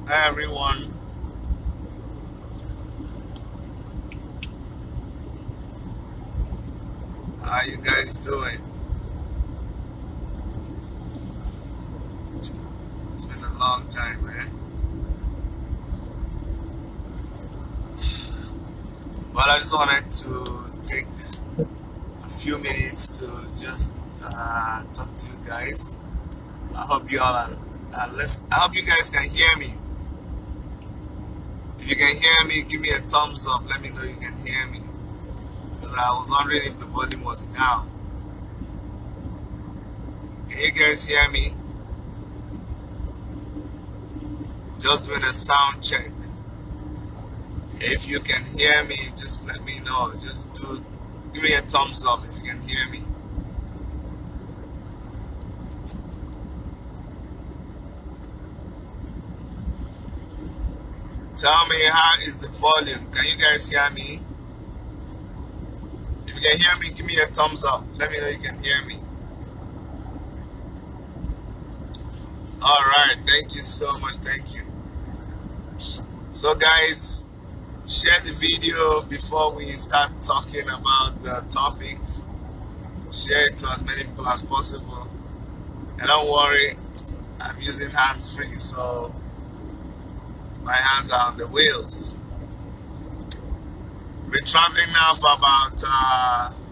Hi everyone. How you guys doing? It's been a long time, man. Well, I just wanted to take a few minutes to just talk to you guys. I hope you all are I hope you guys can hear me. If you can hear me, give me a thumbs up. Let me know you can hear me. Because I was wondering if the volume was down. Can you guys hear me? Just doing a sound check. If you can hear me, just let me know. Give me a thumbs up if you can hear me. Tell me, how is the volume? Can you guys hear me? If you can hear me, give me a thumbs up. Let me know you can hear me. Alright, thank you so much. Thank you. So guys, share the video before we start talking about the topic. Share it to as many people as possible. And don't worry, I'm using hands-free, so my hands are on the wheels. Been traveling now for about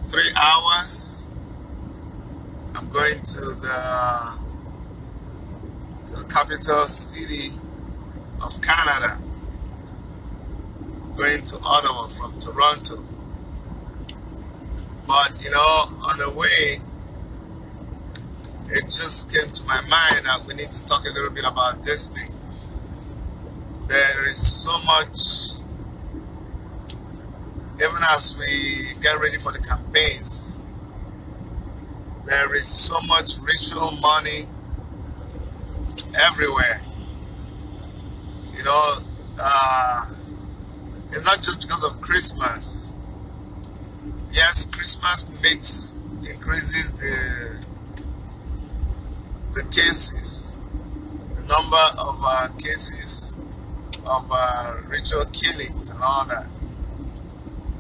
3 hours. I'm going to the capital city of Canada. Going to Ottawa from Toronto. But you know, on the way, it just came to my mind that we need to talk a little bit about this thing. There is so much, even as we get ready for the campaigns, there is so much ritual money everywhere. You know, it's not just because of Christmas. Yes, Christmas increases the cases, the number of cases of ritual killings and all that.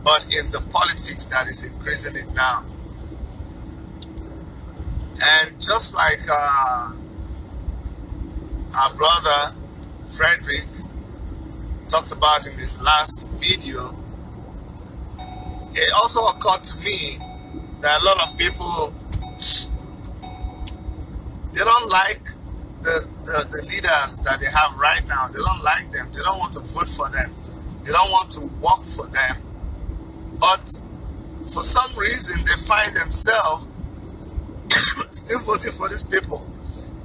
But it's the politics that is increasing it now. And just like our brother Frederick talked about in his last video, it also occurred to me that a lot of people, they don't like the leaders that they have right now. They don't like them. They don't want to vote for them. They don't want to work for them. But for some reason, they find themselves still voting for these people.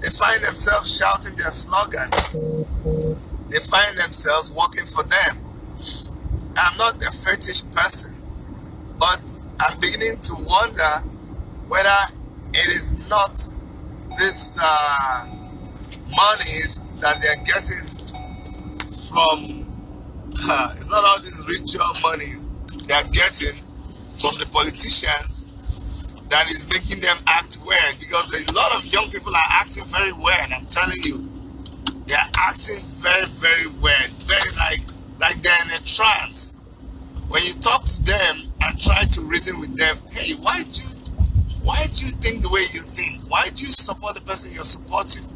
They find themselves shouting their slogans. They find themselves working for them. I'm not a fetish person, but I'm beginning to wonder whether it is not this monies that they're getting from, it's not all these ritual monies they're getting from the politicians that is making them act weird, because a lot of young people are acting very weird. I'm telling you, they're acting very, very weird, very like they're in a trance. When you talk to them and try to reason with them, hey, why do you think the way you think? Why do you support the person you're supporting?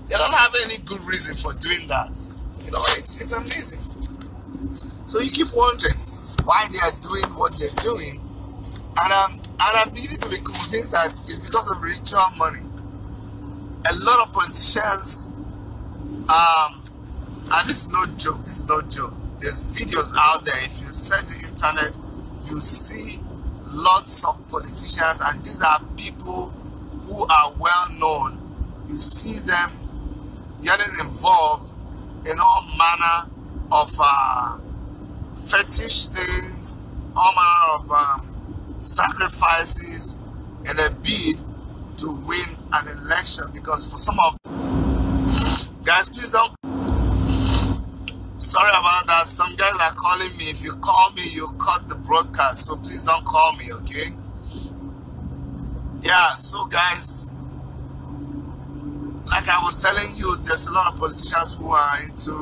They don't have any good reason for doing that. You know, it's amazing. So you keep wondering why they are doing what they're doing, and I'm beginning to be convinced that it's because of ritual money. A lot of politicians, and this is no joke. This is no joke. There's videos out there. If you search the internet, you see lots of politicians, and these are people who are well known. You see them getting involved in all manner of fetish things, all manner of sacrifices in a bid to win an election. Because for some of guys, please don't, sorry about that, some guys are calling me. If you call me, you cut the broadcast, so please don't call me, okay? Yeah, so guys, like I was telling you, there's a lot of politicians who are into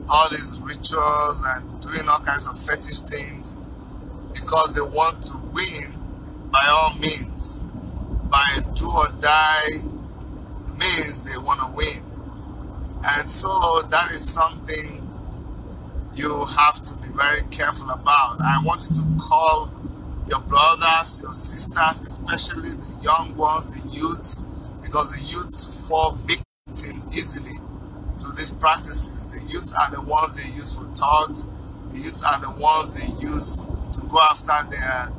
all these rituals and doing all kinds of fetish things because they want to win by all means. By do or die means they want to win. And so that is something you have to be very careful about. I want you to call your brothers, your sisters, especially the young ones, the youths, because the youths fall victim easily to these practices. The youths are the ones they use for thugs. The youths are the ones they use to go after their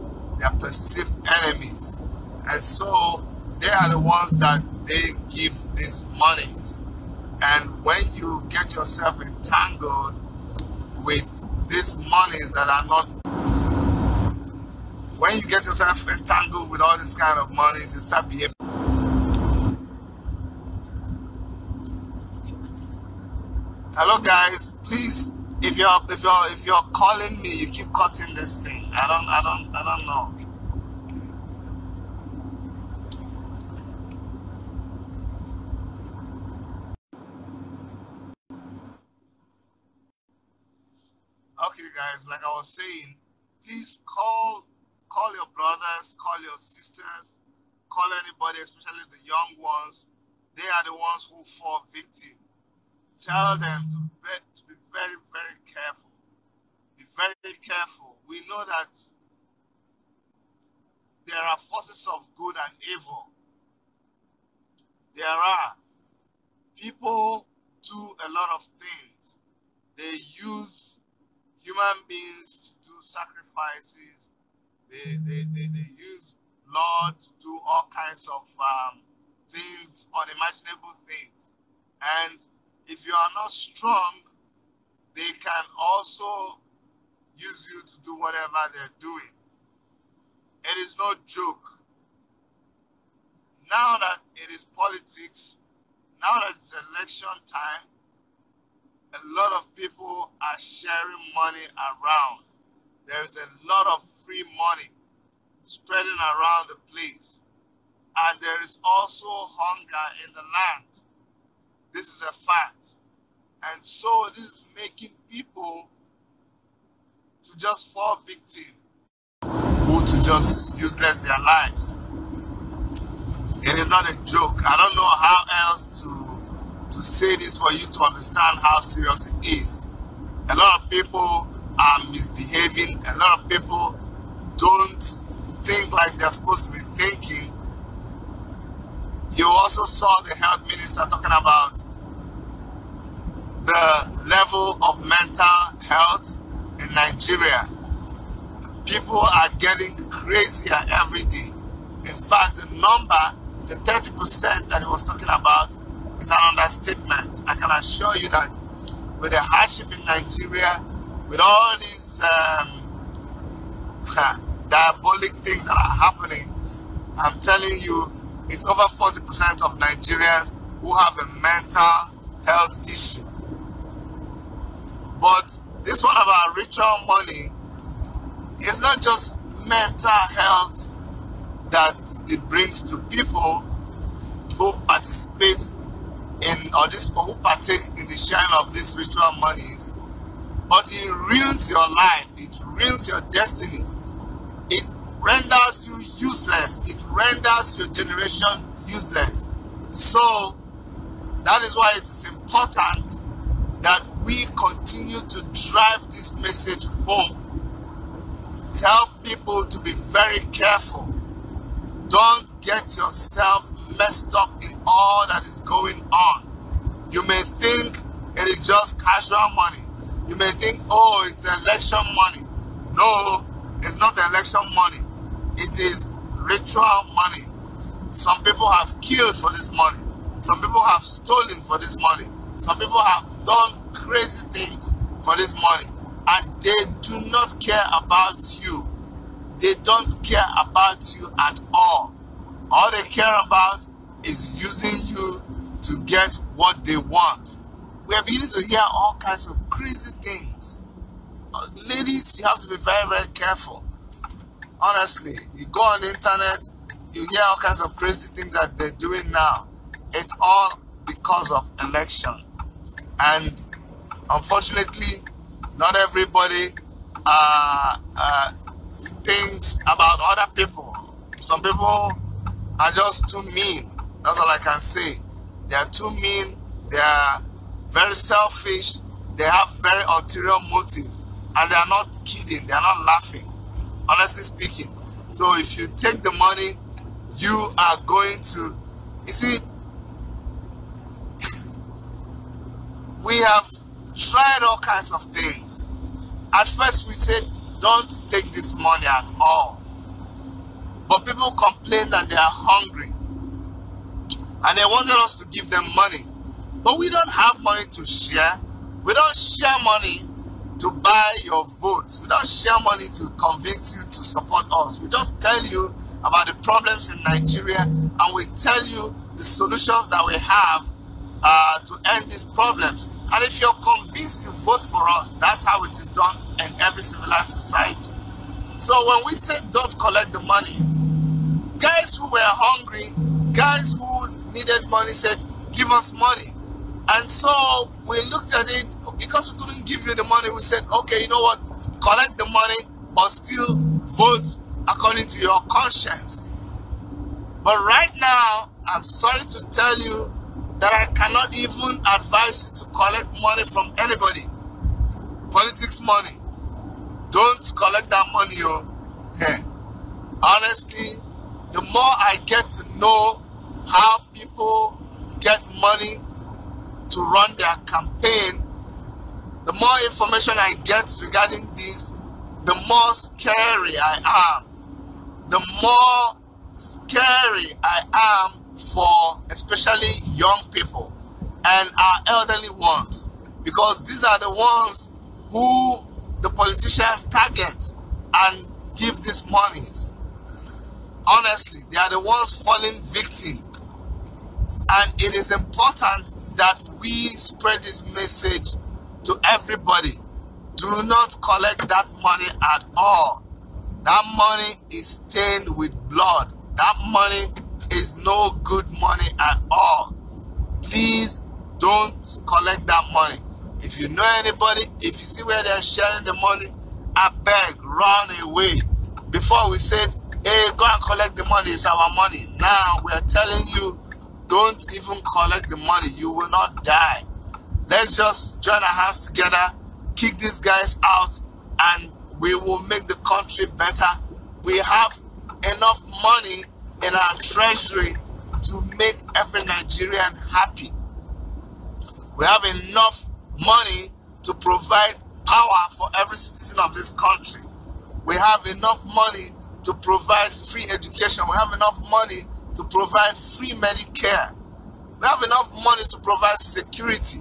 perceived enemies. And so they are the ones that they give these monies. And when you get yourself entangled with these monies that are not, when you get yourself entangled with all this kind of monies, you start behaving. Hello guys, please, if you're calling me, you keep cutting this thing. I don't know. Okay guys, like I was saying, please call your brothers, call your sisters, call anybody, especially the young ones. They are the ones who fall victim. Tell them to be very, very careful. Be very careful. We know that there are forces of good and evil. There are. People do a lot of things. They use human beings to do sacrifices. They use Lord to do all kinds of things, unimaginable things. And if you are not strong, they can also use you to do whatever they're doing. It is no joke. Now that it is politics, now that it's election time, a lot of people are sharing money around. There is a lot of free money spreading around the place. And there is also hunger in the land. This is a fact. And so this is making people to just fall victim, or to just useless their lives. It is not a joke. I don't know how else to say this for you to understand how serious it is. A lot of people are misbehaving. A lot of people don't think like they're supposed to be thinking. You also saw the health minister talking about the level of mental health in Nigeria. People are getting crazier every day. In fact, the number, the 30% that he was talking about, is an understatement. I can assure you that with the hardship in Nigeria, with all these diabolic things that are happening, I'm telling you, it's over 40% of Nigerians who have a mental health issue. But this one about ritual money is not just mental health that it brings to people who participate in, or this, or who partake in the sharing of these ritual monies, but it ruins your life, it ruins your destiny, it renders you useless, it renders your generation useless. So that is why it is important that we continue to drive this message home. Tell people to be very careful. Don't get yourself messed up in all that is going on. You may think it is just casual money. You may think, oh, it's election money. No, it's not election money. It is ritual money. Some people have killed for this money. Some people have stolen for this money. Some people have done crazy things for this money. And they do not care about you. They don't care about you at all. All they care about is using you to get what they want. We are beginning to hear all kinds of crazy things. Ladies, you have to be very, very careful. Honestly, you go on the internet, you hear all kinds of crazy things that they're doing now. It's all because of election. And unfortunately, not everybody thinks about other people. Some people are just too mean. That's all I can say. They are too mean. They are very selfish. They have very ulterior motives. And they are not kidding. They are not laughing, honestly speaking. So if you take the money, you are going to... You see, we have tried all kinds of things. At first we said, don't take this money at all. But people complain that they are hungry. And they wanted us to give them money. But we don't have money to share. We don't share money to buy your votes. We don't share money to convince you to support us. We just tell you about the problems in Nigeria, and we tell you the solutions that we have to end these problems. And if you're convinced, you vote for us. That's how it is done in every civilized society. So when we say don't collect the money, guys who were hungry, guys who needed money said, give us money. And so we looked at it. Because we couldn't give you the money, we said, okay, you know what, collect the money, but still vote according to your conscience. But right now, I'm sorry to tell you that I cannot even advise you to collect money from anybody. Politics money. Don't collect that money, yo. Hey. Honestly, the more I get to know how people get money to run their campaign, the more information I get regarding this, the more scary I am. The more scary I am for especially young people and our elderly ones, because these are the ones who the politicians target and give these monies. Honestly, they are the ones falling victim. And it is important that we spread this message to everybody. Do not collect that money at all. That money is stained with blood. That money is no good money at all. Please don't collect that money. If you know anybody, if you see where they're sharing the money, I beg, run away. Before we said, hey, go and collect the money, it's our money. Now we are telling you, don't even collect the money. You will not die. Let's just join our hands together, kick these guys out, and we will make the country better. We have enough money in our treasury to make every Nigerian happy. We have enough money to provide power for every citizen of this country. We have enough money to provide free education. We have enough money to provide free Medicare. We have enough money to provide security.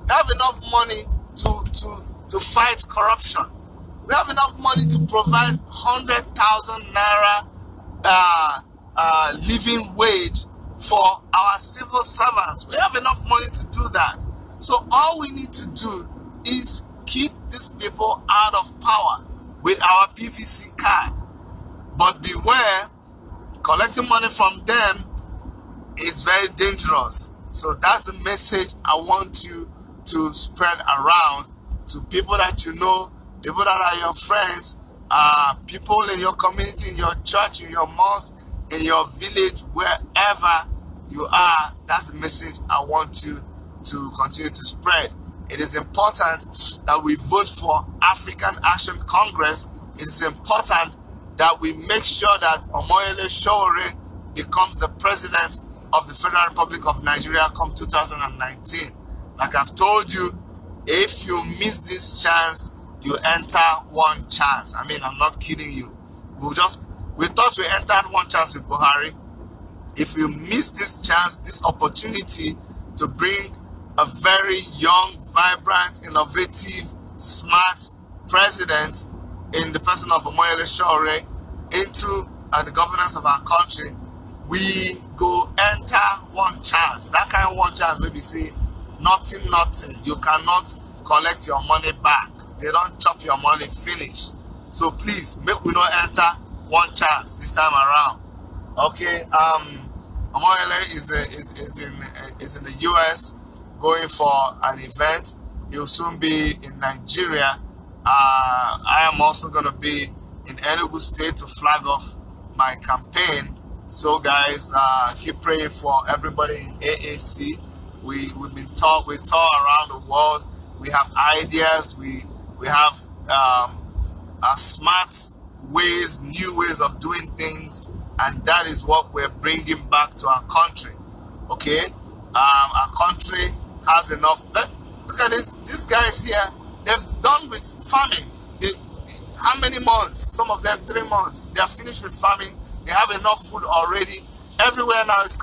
We have enough money to fight corruption. We have enough money to provide 100,000 naira living wage for our civil servants. We have enough money to do that. So all we need to do is keep these people out of power with our PVC card. But beware, collecting money from them is very dangerous. So that's the message I want you to spread around to people that you know, people that are your friends, people in your community, in your church, in your mosque, in your village, wherever you are. That's the message I want you to continue to spread. It is important that we vote for African Action Congress. It is important that we make sure that Omoyele Sowore becomes the president of the Federal Republic of Nigeria come 2019. Like I've told you, if you miss this chance, you enter one chance. I mean, I'm not kidding you. We thought we entered one chance with Buhari. If you miss this chance, this opportunity to bring a very young, vibrant, innovative, smart president in the person of Omoyele Sowore into the governance of our country, we go enter one chance. That kind of one chance where we say, nothing. You cannot collect your money back. They don't chop your money, finish. So please, make we not enter one chance this time around. Okay, Omoyele is in is in the US going for an event. He'll soon be in Nigeria. I am also going to be in Enugu State to flag off my campaign. So guys, keep praying for everybody in AAC. We tour around the world. We have ideas. We have smart ways, new ways of doing things, and that is what we're bringing back to our country. Okay, our country has enough. Look at these guys here. They've done with farming. How many months? Some of them 3 months. They are finished with farming. They have enough food already. Everywhere now is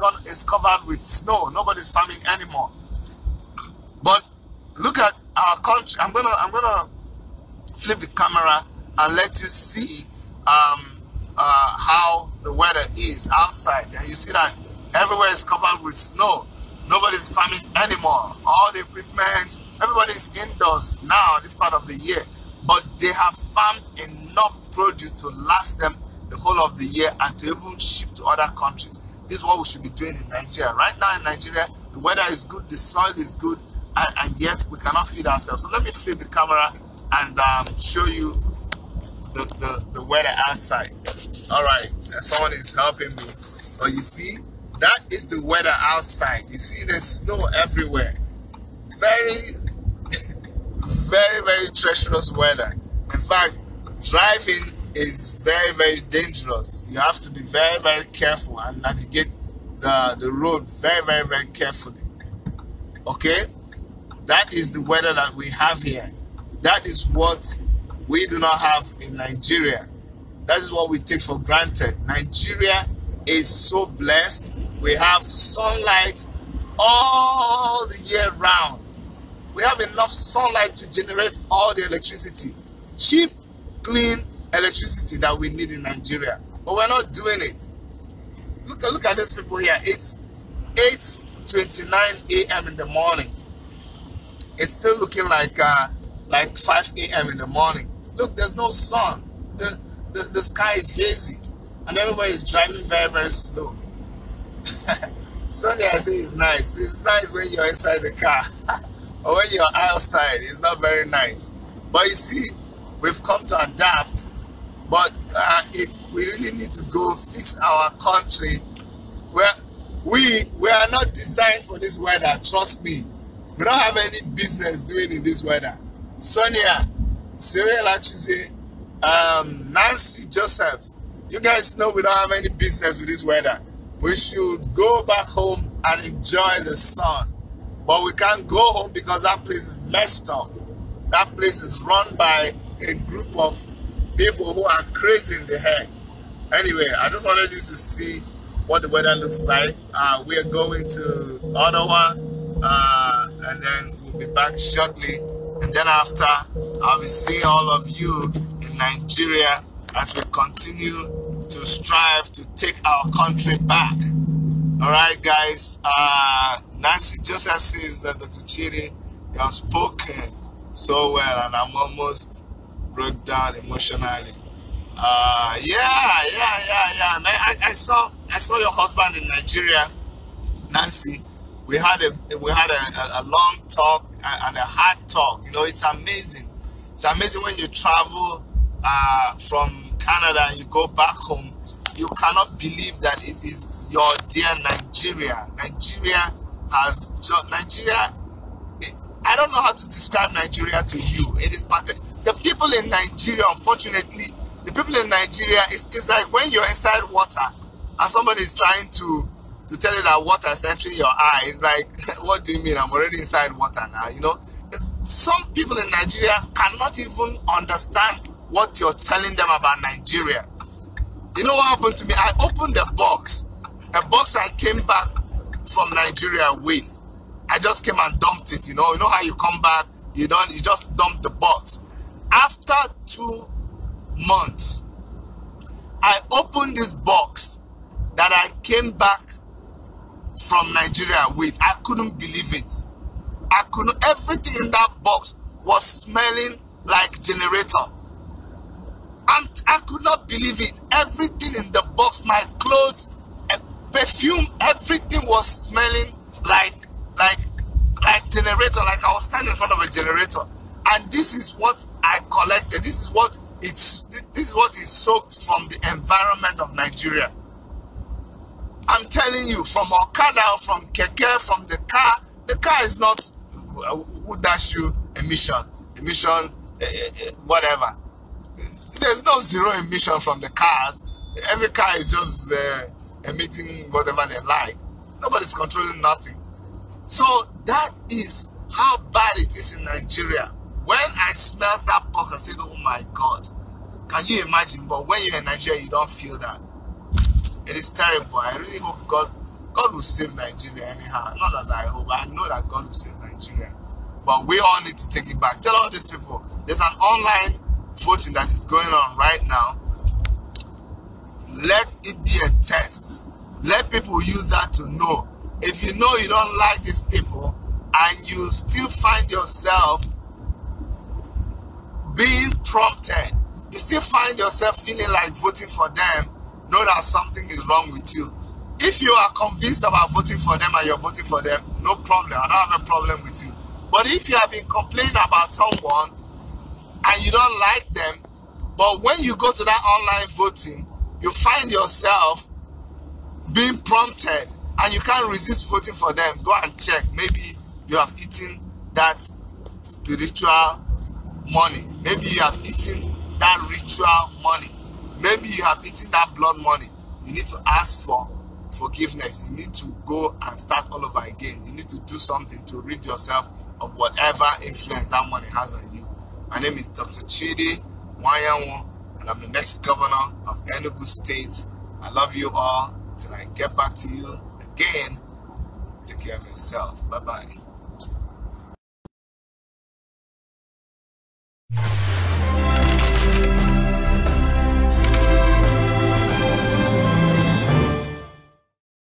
covered with snow. Nobody's farming anymore. But look at our country. I'm gonna flip the camera and let you see how the weather is outside. And you see that everywhere is covered with snow. Nobody's farming anymore. All the equipment, everybody's indoors now this part of the year. But they have farmed enough produce to last them the whole of the year and to even ship to other countries. This is what we should be doing in Nigeria. Right now in Nigeria, the weather is good, the soil is good, and yet we cannot feed ourselves. So let me flip the camera and show you the weather outside. All right, someone is helping me. But you see, that is the weather outside. You see there's snow everywhere. Very, very, very treacherous weather. In fact, driving is very, very dangerous. You have to be very, very careful and navigate the road very, very, very carefully. Okay? That is the weather that we have here. That is what we do not have in Nigeria. That is what we take for granted. Nigeria is so blessed. We have sunlight all the year round. We have enough sunlight to generate all the electricity. Cheap, clean electricity that we need in Nigeria. But we're not doing it. Look at these people here. It's 8:29 a.m. in the morning. It's still looking like 5 a.m. in the morning. Look, there's no sun. The sky is hazy. And everybody is driving very, very slow. Sunday, I say it's nice. It's nice when you're inside the car. Or when you're outside, it's not very nice. But you see, we've come to adapt. But we really need to go fix our country. We are not designed for this weather, trust me. We don't have any business doing in this weather. Sonia, Cyril Achuse, Nancy Josephs, you guys know we don't have any business with this weather. We should go back home and enjoy the sun. But we can't go home because that place is messed up. That place is run by a group of people who are crazy in the head. Anyway, I just wanted you to see what the weather looks like. We are going to Ottawa, and then we'll be back shortly. And then after, I'll be seeing all of you in Nigeria as we continue to strive to take our country back. All right, guys. Nancy Joseph says that Dr. Chidi, you have spoken so well, and I'm almost broke down emotionally. Yeah. Man, I saw your husband in Nigeria, Nancy. We had a long talk and a hard talk. You know, it's amazing. It's amazing when you travel from Canada and you go back home. You cannot believe that it is your dear Nigeria. I don't know how to describe Nigeria to you. It is the people in Nigeria, unfortunately, the people in Nigeria, it's like when you're inside water and somebody is trying to tell you that water is entering your eye. It's like, what do you mean? I'm already inside water now, you know? Some people in Nigeria cannot even understand what you're telling them about Nigeria. You know what happened to me? I opened a box I came back from Nigeria with. I just came and dumped it, you know how you come back, you just dump the box. After 2 months, I opened this box that I came back from Nigeria with. I couldn't believe it. Everything in that box was smelling like generator. I could not believe it. Everything in the box, my clothes, perfume, everything was smelling like generator. And this is what I collected. This is what is soaked from the environment of Nigeria. I'm telling you, from Okada, from Keke, from the car is not who dash you emission, whatever. There's no zero emission from the cars. Every car is just emitting whatever they like. Nobody's controlling nothing. So that is how bad it is in Nigeria. When I smelled that box, I said, oh my God. Can you imagine? But when you're in Nigeria, you don't feel that. It is terrible. I really hope God will save Nigeria anyhow. Not that I hope. I know that God will save Nigeria. But we all need to take it back. Tell all these people, there's an online voting that is going on right now. Let it be a test. Let people use that to know. If you know you don't like these people and you still find yourself being prompted, you still find yourself feeling like voting for them, know that something is wrong with you. If you are convinced about voting for them and you're voting for them, no problem. I don't have a problem with you. But if you have been complaining about someone and you don't like them, but when you go to that online voting, you find yourself being prompted and you can't resist voting for them, go and check. Maybe you have eaten that spiritual money. Maybe you have eaten that ritual money. Maybe you have eaten that blood money. You need to ask for forgiveness. You need to go and start all over again. You need to do something to rid yourself of whatever influence that money has on you. My name is Dr. Chidi, Nwanyanwu, and I'm the next governor of Enugu State. I love you all. Till I get back to you again, take care of yourself. Bye-bye.